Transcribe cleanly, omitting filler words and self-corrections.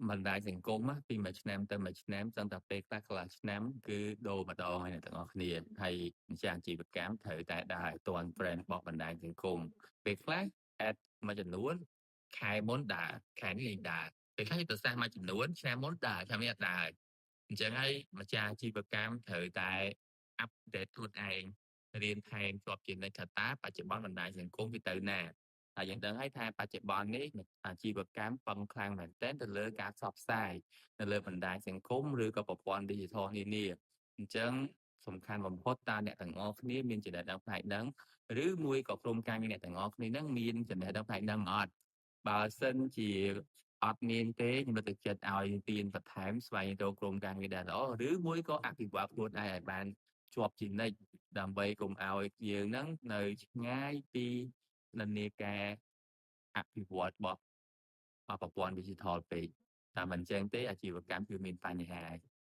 បណ្ដាញសង្គមណាពីមួយឆ្នាំទៅមួយឆ្នាំសឹងតែពេលខ្លះកន្លះឆ្នាំគឺដូរម្ដងហើយអ្នកទាំងអស់គ្នាហើយម្ចាស់អាជីវកម្មត្រូវតែដើរឲ្យទាន់ trend របស់បណ្ដាញសង្គមពេលខ្លះ ad មួយចំនួនខែមុនដើរខែនេះលែងដើរពេលខ្លះយុទ្ធសាស្ត្រមួយចំនួនឆ្នាំមុនដើរឆ្នាំនេះអត់ដើរអញ្ចឹងហើយម្ចាស់អាជីវកម្មត្រូវតែ update ខ្លួនឯងរៀនថែមជាប់ជានិច្ចថាតើបច្ចុប្បន្នបណ្ដាញសង្គមវាទៅណាហើយយើងដឹងហើយថាបច្ចុប្បន្ននេះអាជីវកម្មពឹងខ្លាំងមែនទែនទៅលើការផ្សព្វផ្សាយនៅលើបណ្ដាញសង្គមឬក៏ប្រព័ន្ធឌីជីថលនានាអញ្ចឹងសំខាន់បំផុតតើអ្នកទាំងអស់គ្នាមានចំណេះដឹងផ្នែកហ្នឹងឬមួយក៏ក្រុមការងារអ្នកទាំងអស់គ្នាហ្នឹងមានចំណេះដឹងផ្នែកហ្នឹងអត់បើសិនជាអត់មានទេខ្ញុំលើកទឹកចិត្តឲ្យរៀនបន្ថែមស្វែងរកក្រុមការងារដែលល្អឬមួយក៏អភិវឌ្ឍខ្លួនឯងឲ្យបានជាប់ជានិច្ចដើម្បីកុំឲ្យយើងហ្នឹងនៅឆ្ងាយពីនិន្នាការអភិវឌ្ឍរបស់ប្រព័ន្ធឌីជីថលពេកតែមិនអញ្ចឹងទេអាជីវកម្មគឺមានបញ្ហា